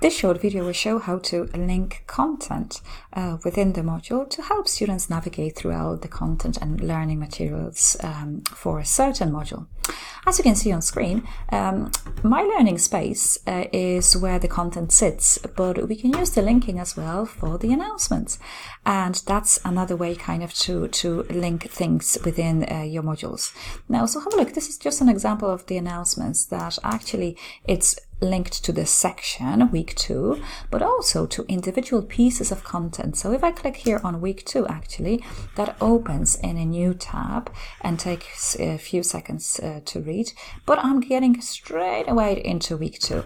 This short video will show how to link content within the module to help students navigate throughout the content and learning materials for a certain module. As you can see on screen, My Learning Space is where the content sits, but we can use the linking as well for the announcements. And that's another way kind of to link things within your modules. Now, so have a look. This is just an example of the announcements that actually it's linked to the section week 2, but also to individual pieces of content. So if I click here on week 2, actually that opens in a new tab and takes a few seconds to read, but I'm getting straight away into week 2.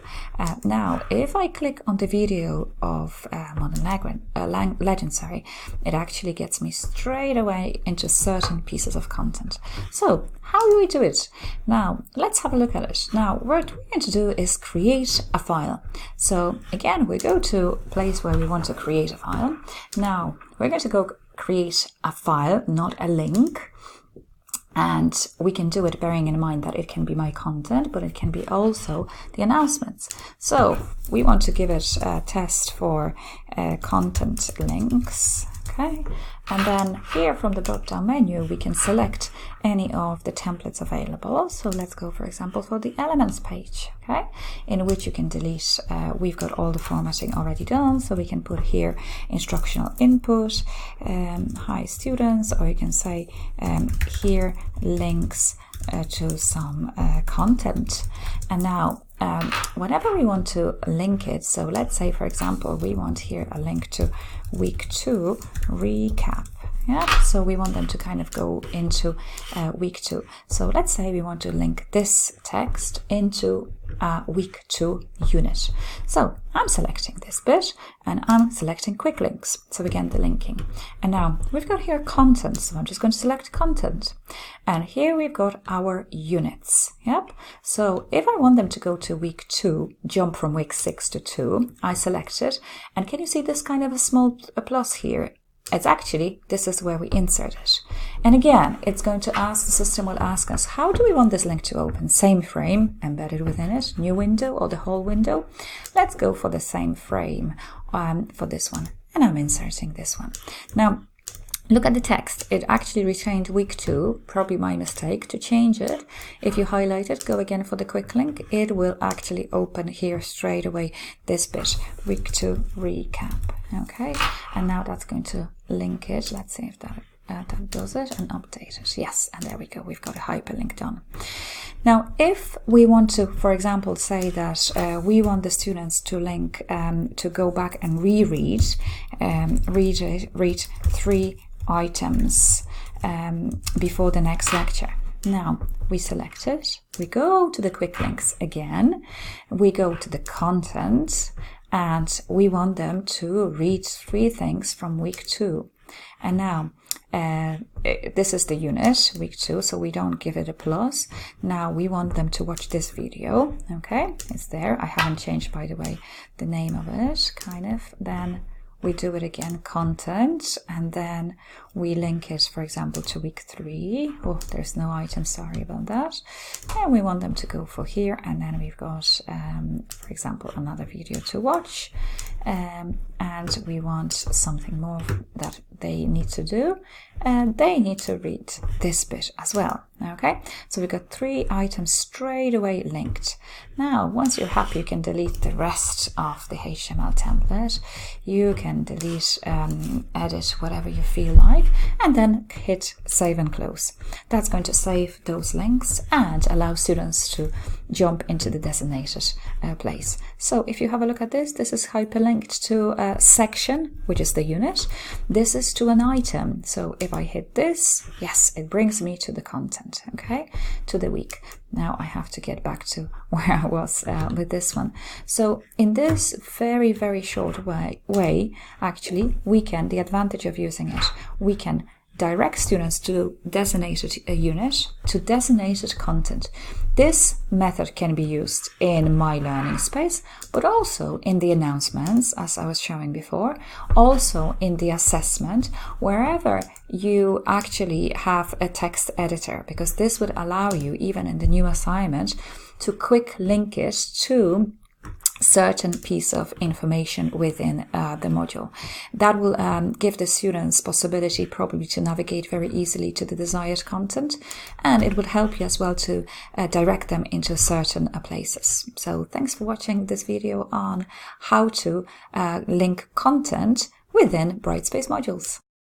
Now if I click on the video of Modern Legends, it actually gets me straight away into certain pieces of content. So how do we do it? Now let's have a look at it. Now what we're going to do is create a file. So again, we go to a place where we want to create a file. Now we're going to go create a file, not a link. And we can do it bearing in mind that it can be my content, but it can be also the announcements. So we want to give it a test for content links. Okay, and then here from the drop-down menu we can select any of the templates available. So let's go, for example, for the elements page, okay, in which you can delete. We've got all the formatting already done, so we can put here instructional input, hi students, or you can say here links to some content. And now whenever we want to link it, so let's say, for example, we want here a link to week 2 recap. Yeah, so we want them to kind of go into week 2. So let's say we want to link this text into a week 2 unit. So I'm selecting this bit and I'm selecting quick links. So again, the linking. And now we've got here content. So I'm just going to select content. And here we've got our units. Yep. So if I want them to go to week 2, jump from week 6 to 2, I select it. And can you see this kind of a small plus here? It's actually, this is where we insert it. And again, it's going to ask, the system will ask us, how do we want this link to open? Same frame embedded within it, new window or the whole window? Let's go for the same frame for this one. And I'm inserting this one. Now, look at the text. It actually retained week 2, probably my mistake to change it. If you highlight it, go again for the quick link, it will actually open here straight away this bit, week 2 recap. Okay, and now that's going to link it. Let's see if that does it, and update it. Yes, and there we go. We've got a hyperlink done. Now, if we want to, for example, say that we want the students to link to go back and reread, read 3 items before the next lecture. Now we select it, we go to the quick links again, we go to the content, and we want them to read 3 things from week 2. And now this is the unit, week 2, so we don't give it a plus. Now we want them to watch this video. Okay, it's there. I haven't changed, by the way, the name of it, kind of. Then we do it again, content, and then we link it, for example, to week 3. Oh, there's no item, sorry about that. And we want them to go for here, and then we've got, for example, another video to watch. And we want something more that they need to do, and they need to read this bit as well. Okay, so we've got 3 items straight away linked. Now, once you're happy, you can delete the rest of the HTML template. You can delete, edit, whatever you feel like, and then hit save and close. That's going to save those links and allow students to jump into the designated place. So if you have a look at this, this is hyperlinked to a section, which is the unit. This is to an item. So if I hit this, yes, it brings me to the content, okay, to the week. Now I have to get back to where I was with this one. So in this very, very short way, actually, we can, the advantage of using it, we can direct students to designated unit, to designated content. This method can be used in My Learning Space, but also in the announcements, as I was showing before, also in the assessment, wherever you actually have a text editor, because this would allow you, even in the new assignment, to quick link it to certain piece of information within the module. That will give the students possibility probably to navigate very easily to the desired content, and it will help you as well to direct them into certain places. So thanks for watching this video on how to link content within Brightspace modules.